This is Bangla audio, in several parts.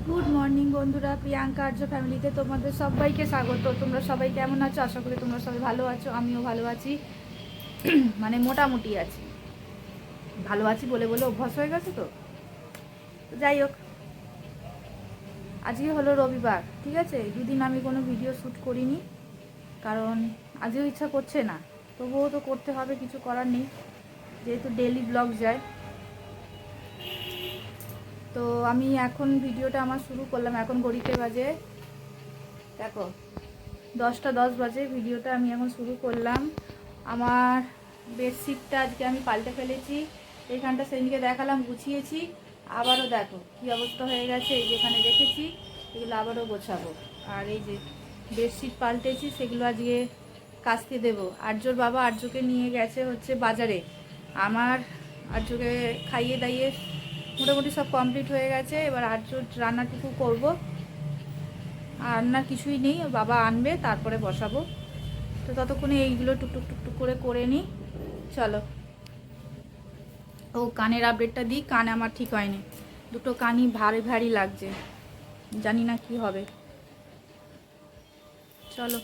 গুড মর্নিং বন্ধুরা, প্রিয়াঙ্কা আর্য ফ্যামিলিতে তোমাদের সবাইকে স্বাগত। তোমরা সবাই কেমন আছো? আশা করি তোমরা সবাই ভালো আছো, আমিও ভালো আছি। মানে মোটামুটি আছি, ভালো আছি বলে বলে অভ্যাস হয়ে গেছে তো। যাই হোক, আজকে হলো রবিবার, ঠিক আছে। দুদিন আমি কোনো ভিডিও শ্যুট করিনি, কারণ আজও ইচ্ছা করছে না। তবুও তো করতে হবে, কিছু করার নেই, যেহেতু ডেইলি ব্লগ যায়। তো আমি এখন ভিডিওটা আমার শুরু করলাম। এখন ঘড়িতে বাজে দেখো 10টা 10 বাজে। ভিডিওটা আমি এখন শুরু করলাম। আমার বেডশিটটা আজকে আমি পাল্টে ফেলেছি। এইখানটা সেদিনকে দেখালাম, গুছিয়েছি। আবারও দেখো কী অবস্থা হয়ে গেছে। এই যেখানে রেখেছি এগুলো আবারও গোছাবো। আর এই যে বেডশিট পাল্টেছি, সেগুলো আজকে কাচতে দেবো। আর্যর বাবা আর্যকে নিয়ে গেছে হচ্ছে বাজারে। আমার আর্যকে খাইয়ে দাইয়ে মোটামুটি সব কমপ্লিট হয়ে গেছে। এবার আর্যর রান্নাটুকু করব। আর না কিছুই নেই, বাবা আনবে তারপরে বসাবো। তো ততক্ষণে এইগুলো টুকটুক টুকটুক করে নিই। চলো। ও কানের আপডেটটা দিই। কান আমার ঠিক হয়নি, দুটো কানই ভারী ভারী লাগছে, জানি না কি হবে। চলো।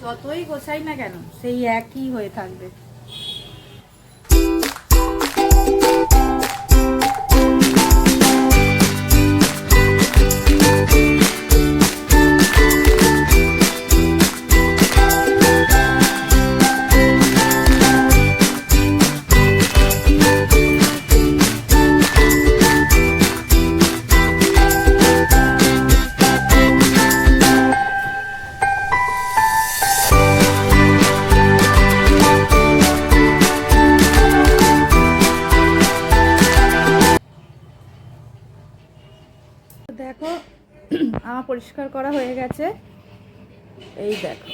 যতই গোছাই না কেন, সেই একই হয়ে থাকবে। দেখো আমার পরিষ্কার করা হয়ে গেছে, এই দেখো।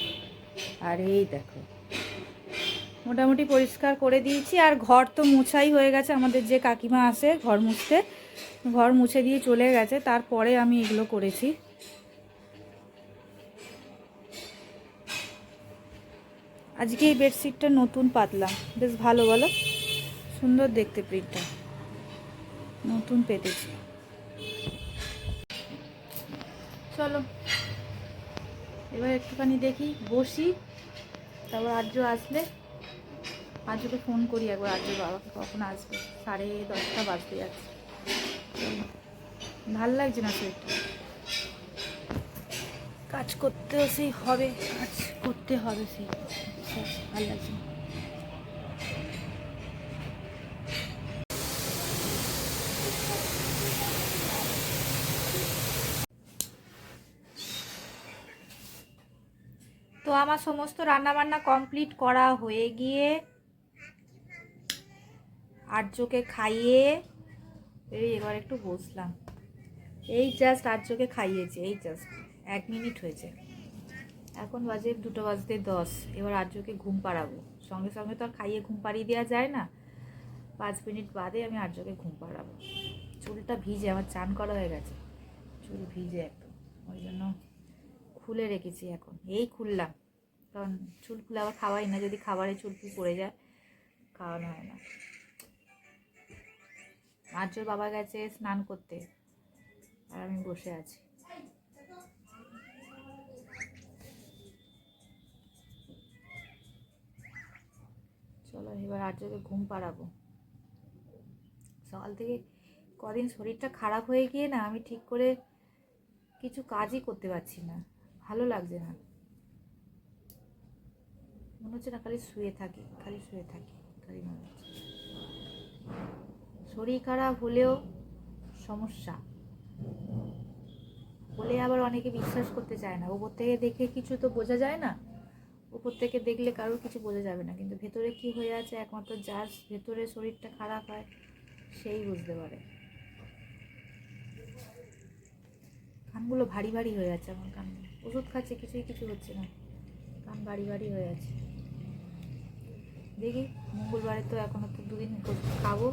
আর এই দেখো মোটামুটি পরিষ্কার করে দিয়েছি। আর ঘর তো মুছাই হয়ে গেছে। আমাদের যে কাকিমা আসে ঘর মুছতে, ঘর মুছে দিয়ে চলে গেছে, তারপরে আমি এগুলো করেছি। আজকে এই বেডশিটটা নতুন পাতলাম, বেশ ভালো, বলো? সুন্দর দেখতে, প্রিন্টটা নতুন পেতেছি। চলো এবার একটুখানি দেখি, বসি, তারপর আর্য আসলে আর্যকে ফোন করি একবার। আর্যর বাবাকে কখন আসবে, 10:30 বাজতে যাচ্ছে। ভাল লাগছে না শরীরটা, কাজ করতেও সেই হবে, কাজ করতে হবে, সেই ভাল লাগছে না। তো আমার সমস্ত রান্নাবান্না কমপ্লিট করা হয়ে গিয়ে আর্যকে খাইয়ে এবার একটু বসলাম। এই জাস্ট আর্যকে খাইয়েছে, এই জাস্ট 1 মিনিট হয়েছে। এখন বাজে 2:10। এবার আর্যকে ঘুম পাড়াবো। সঙ্গে সঙ্গে তো আর খাইয়ে ঘুম পাড়িয়ে দেওয়া যায় না, 5 মিনিট বাদে আমি আর্যকে ঘুম পাড়াবো। চুলটা ভিজে, আমার চান করা হয়ে গেছে, চুল ভিজে একদম, ওই জন্য খুলে রেখেছি। এখন এই খুললাম, কারণ চুল খুলে আবার খাওয়াই না, যদি খাবারে চুল ফুল পড়ে যায়, খাওয়ানো হয় না। আর্যর বাবা গেছে স্নান করতে, আর আমি বসে আছি। চলো এবার আর্যকে ঘুম পাড়াবো। সকাল থেকে কদিন শরীরটা খারাপ হয়ে গিয়ে না, আমি ঠিক করে কিছু কাজই করতে পারছি না, ভালো লাগছে না। মনে হচ্ছে না খালি শুয়ে থাকি, খালি মনে হচ্ছে। শরীর খারাপ হলেও সমস্যা বলে আবার অনেকে বিশ্বাস করতে চায় না। ওপর থেকে দেখে কিছু তো বোঝা যায় না, উপর থেকে দেখলে কারোর কিছু বোঝা যাবে না, কিন্তু ভেতরে কি হয়ে আছে একমাত্র যার ভেতরে শরীরটা খারাপ হয় সেই বুঝতে পারে। কানগুলো ভারী ভারী হয়ে আছে আমার, কানগুলো ওষুধ খাচ্ছে কিছু হচ্ছে না, কান ভারী ভারী হয়ে আছে। দেখি মঙ্গলবারে তো এখনো তো 2 দিন খাবো,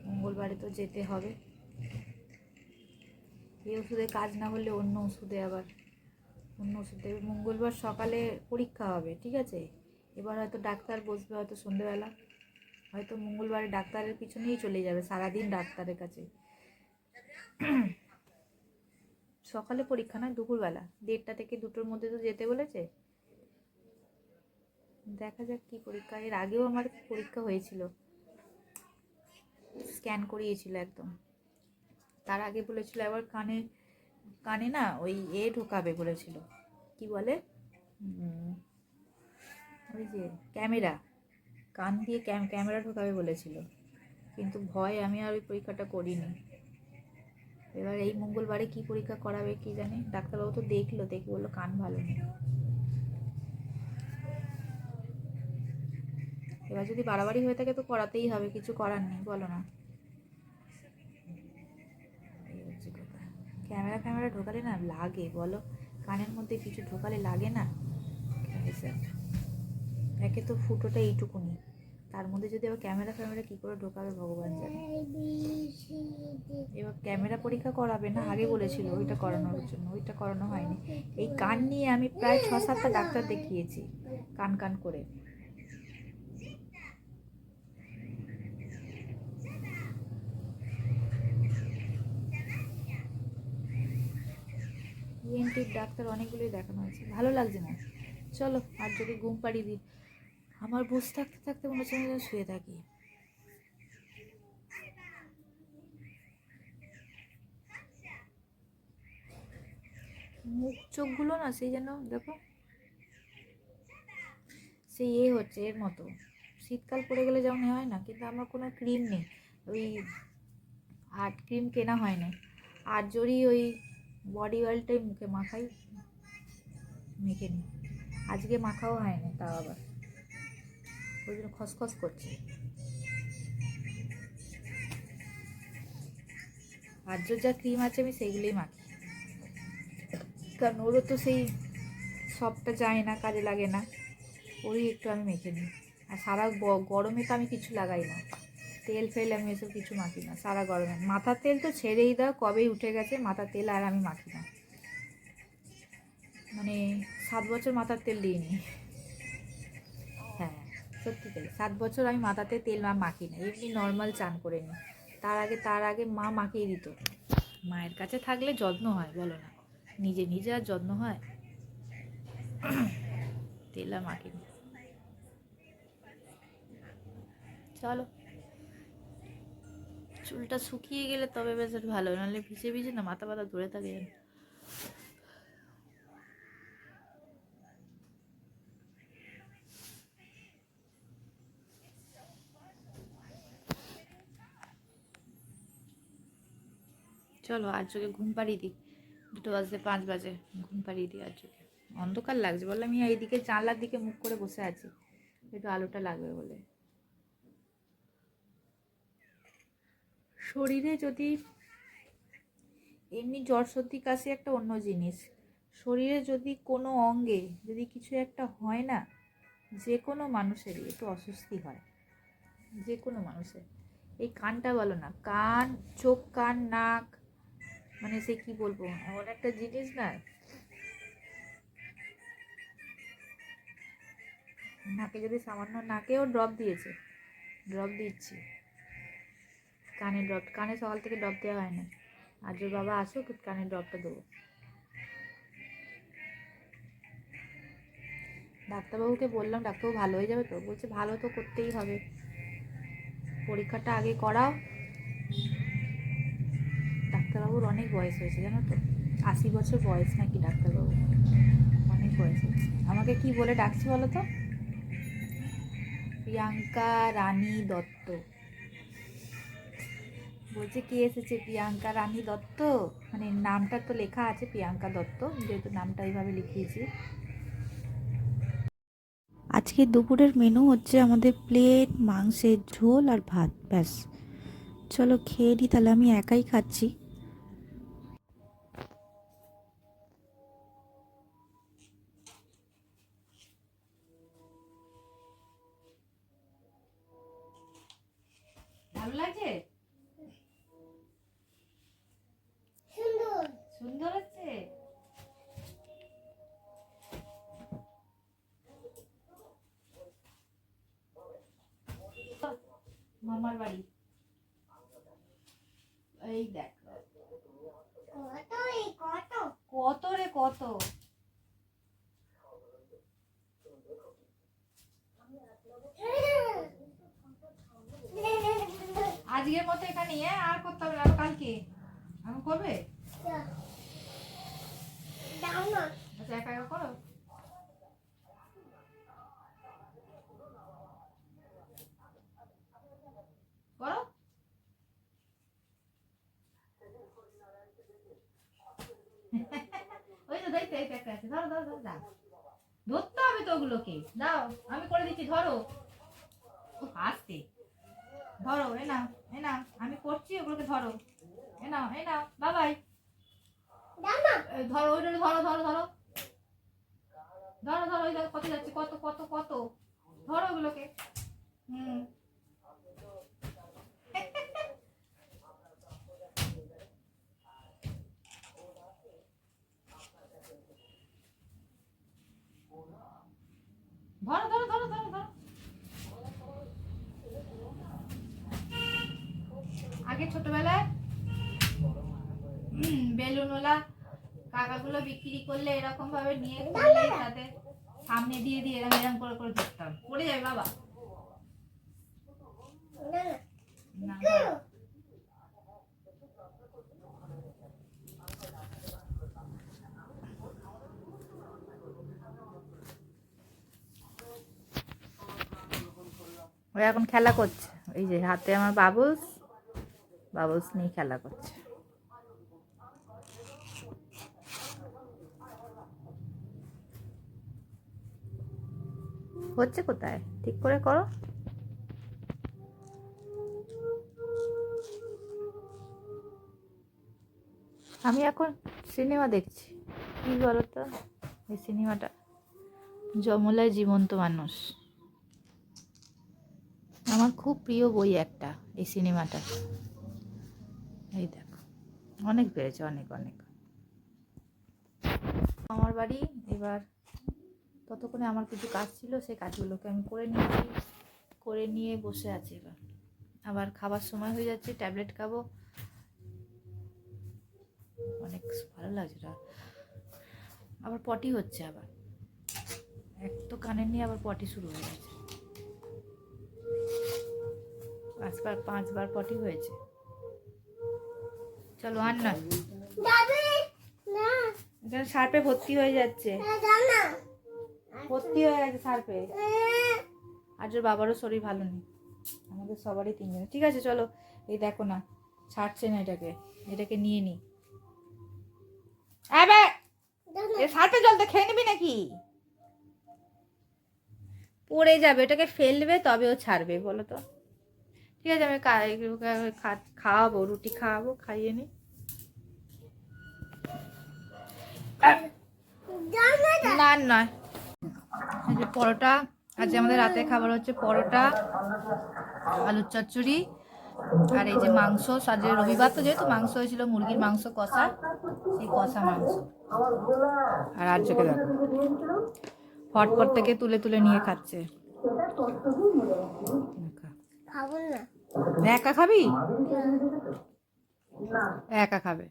মঙ্গলবারে তো যেতে হবে। এই ওষুধে কাজ না হলে অন্য ওষুধে দেবে। মঙ্গলবার সকালে পরীক্ষা হবে, ঠিক আছে? এবার হয়তো ডাক্তার বসবে, হয়তো সন্ধ্যেবেলা, হয়তো মঙ্গলবারে ডাক্তারের পিছনেই চলে যাবে সারাদিন ডাক্তারের কাছে। সকালে পরীক্ষা না, দুপুরবেলা 1:30 থেকে 2টোর মধ্যে তো যেতে বলেছে। দেখা যাক কি পরীক্ষা। এর আগেও আমার পরীক্ষা হয়েছিল, স্ক্যান করিয়েছিল একদম। তার আগে বলেছিল আবার কানে না ওই ঢোকাবে বলেছিল, কি বলে ওই যে ক্যামেরা, কান দিয়ে ক্যামেরা ঢোকাবে বলেছিল, কিন্তু ভয় আমি আর ওই পরীক্ষাটা করিনি। এবার এই মঙ্গলবারে কি পরীক্ষা করাবে কি জানি। ডাক্তারবাবু তো দেখে বললো কান ভালো নেই। এবার যদি বাড়াবাড়ি হয়ে থাকে তো করাতেই হবে, কিছু করার নেই, বলো না? এই হচ্ছে কথা। ক্যামেরা ঢোকালে না লাগে, বলো? কানের মধ্যে কিছু ঢোকালে লাগে না? একে তো ফুটোটা এইটুকুনি, তার মধ্যে যদি আবার ক্যামেরা কী করে ঢোকাবে ভগবান জানে। এবার ক্যামেরা পরীক্ষা করাবে না, আগে বলেছিল ওইটা করানোর জন্য, ওইটা করানো হয়নি। এই কান নিয়ে আমি প্রায় 6-7টা ডাক্তার দেখিয়েছি, কান করে। ইএনটির ডাক্তার অনেকগুলোই দেখানো হয়েছে, ভালো লাগছে না। চলো আর যদি ঘুম পাড়িয়ে দিই, আমার বসে থাকতে মনে হচ্ছে আমি শুয়ে থাকি। মুখ চোখগুলো না সেই যেন দেখো সেই হচ্ছে এর মতো। শীতকাল পড়ে গেলে যেমন হয় না, কিন্তু আমার কোনো ক্রিম নেই, ওই আর ক্রিম কেনা হয় না, আর যদি ওই বডি অয়েলটাই মুখে মাখাই, মেখে নিই। আজকে মাখাও হয়নি, তাও আবার ওই জন্য খসখস করছে। আর যা ক্রিম আছে আমি সেইগুলোই মাখি, কারণ ওরও তো সেই সবটা যায় না, কাজে লাগে না, ওই একটু আমি মেখে নিই। আর সারা গরমে তো আমি কিছু লাগাই না, তেল ফেল আমি এসব কিছু মাখি না সারা গরমে। মাথার তেল তো ছেড়েই দাও, কবেই উঠে গেছে মাথার তেল, আর আমি মাখি না, মানে 7 বছর মাথার তেল দিইনি। হ্যাঁ সত্যি তাই, 7 বছর আমি মাথাতে তেল মাখি না, এমনি নর্মাল চান করে নিই। তার আগে মা মাখিয়ে দিত। মায়ের কাছে থাকলে যত্ন হয়, বলো না? নিজে আর যত্ন হয়? তেল আর মাখি না। চলো চুলটা শুকিয়ে গেলে তবে বেশ ভালো, নাহলে ভিজে না মাথা ধরে থাকে। চলো আর চোখে ঘুম পাড়িয়ে দিই, 2টো বাজতে 5 বাজে, ঘুম পাড়িয়ে দিই আর চোখে। অন্ধকার লাগছে, বললাম আমি এইদিকে জানলার দিকে মুখ করে বসে আছি, একটু আলোটা লাগবে বলে। শরীরে যদি এমনি জ্বর সর্দি কাশি একটা অন্য জিনিস, শরীরে যদি কোনো অঙ্গে যদি কিছু একটা হয় না, যে কোনো মানুষেরই একটু অস্বস্তি হয়, যে কোনো মানুষের। এই কানটা বলো না, কান চোখ কান নাক, মানে সে কি বলবো, এমন একটা জিনিস না। নাকে যদি সামান্য, নাকেও ড্রপ দিচ্ছি, কানের ড্রপ, কানে সকাল থেকে ড্রপ দেওয়া হয় না। আর যে বাবা আসুক কানের ড্রপটা দেবো। ডাক্তারবাবুকে বললাম, ডাক্তারবাবু ভালো হয়ে যাবে তো? বলছে ভালো তো করতেই হবে, পরীক্ষাটা আগে করাও। ডাক্তারবাবুর অনেক বয়স হয়েছে জানো তো, 80 বছর বয়স নাকি ডাক্তারবাবু, অনেক বয়স হয়েছে। আমাকে কি বলে ডাকছি বলো তো? প্রিয়াঙ্কা রানী দত্ত বলছে কে এসেছে, প্রিয়াঙ্কা রানী দত্ত, মানে নামটা তো লেখা আছে প্রিয়াঙ্কা দত্ত, যেহেতু নামটা এইভাবে লিখিয়েছি। আজকে দুপুরের মেনু হচ্ছে আমাদের প্লেট মাংসের ঝোল আর ভাত, ব্যাস। চলো খেয়ে নিই, তাহলে আমি একাই খাচ্ছি। ভালো লাগছে? সুন্দর হচ্ছে। মামার বাড়ি, এই দেখ কত রে কত। আজকের মতো এখানে আর করতে হবে না, আরো কালকে এখন করবে। আচ্ছা একা একা করো। করো। ওই তো দেখতে এই একটা আছে, ধরো ধরো ধরো, দাও ধরতে হবে তো ওগুলোকে, দাও আমি করে দিচ্ছি, ধরো। ও আসতে ধরো, এ নাও এ নাও, আমি করছি, ওগুলোকে ধরো, এ নাও বাবাই, ধরো ওইটা, ধরো ধরো ধরো ধরো ধরো, ওই দেখো কত যাচ্ছে, কত কত কত, ধরো ওগুলোকে। হুম ধরো ধরো ধরো ধরো ধরো। আগে ছোটবেলায় বেলুনওয়ালা কাকাগুলো বিক্রি করলে এরকম ভাবে নিয়ে করলে তাতে সামনে দিয়ে দিয়ে এরকম এরকম করে করে ধরতাম, পড়ে যাবে বাবা। না ওই এখন খেলা করছে, এই যে হাতে আমার বাবুস, বাবুস নিয়ে খেলা করছে। হচ্ছে কোথায়, ঠিক করে করো। আমি এখন সিনেমা দেখছি, কি বলতো এই সিনেমাটা, যমলায় জীবন্ত মানুষ, আমার খুব প্রিয় বই একটা এই সিনেমাটা। এই দেখো অনেক পেয়েছে, অনেক অনেক। আমার বাড়ি এবার, ততক্ষণে আমার কিছু কাজ ছিল, সেই কাজগুলোকে আমি করে নিয়েছি, করে নিয়ে বসে আছি। এবার আবার খাবার সময় হয়ে যাচ্ছে, ট্যাবলেট খাবো। অনেক ভালো লাগছে, আবার পটি হচ্ছে, আবার এক তো কানের নিয়ে আবার পটি শুরু হয়ে গেছে, 5বার পটি হয়েছে। চলো আর না, এখানে সার্পে ভর্তি হয়ে যাচ্ছে, ভর্তি হয়ে গেছে সার্পে। আজ ওর বাবারও শরীর ভালো নেই, আমাদের সবারই 3 জন। ঠিক আছে চলো, এই দেখো না ছাড়ছে না, এটাকে নিয়ে নি। সার্পে জল তো খেয়ে নিবি নাকি, পড়ে যাবে, এটাকে ফেলবে তবে ও ছাড়বে, বলো তো। ঠিক আছে আমি খাওয়াবো, রুটি খাওয়াবো, খাইয়ে নি। না নয়, এই যে পরোটা, আজ আমাদের রাতের খাবার হচ্ছে পরোটা, আলুর চচ্চড়ি, আর এই যে মাংস, আজ রবিবার তো যেহেতু মাংস হয়েছিল, মুরগির মাংস কষা, সেই কষা মাংস। আর আজকে দেখো হটপট থেকে তুলে তুলে নিয়ে খাচ্ছে। একা খাবি, একা খাবে।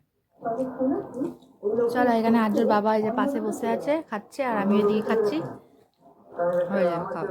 চলো এখানে আজর বাবা এই যে পাশে বসে আছে, খাচ্ছে, আর আমি এদিকে খাচ্ছি, হয়ে যাবে খাওয়া।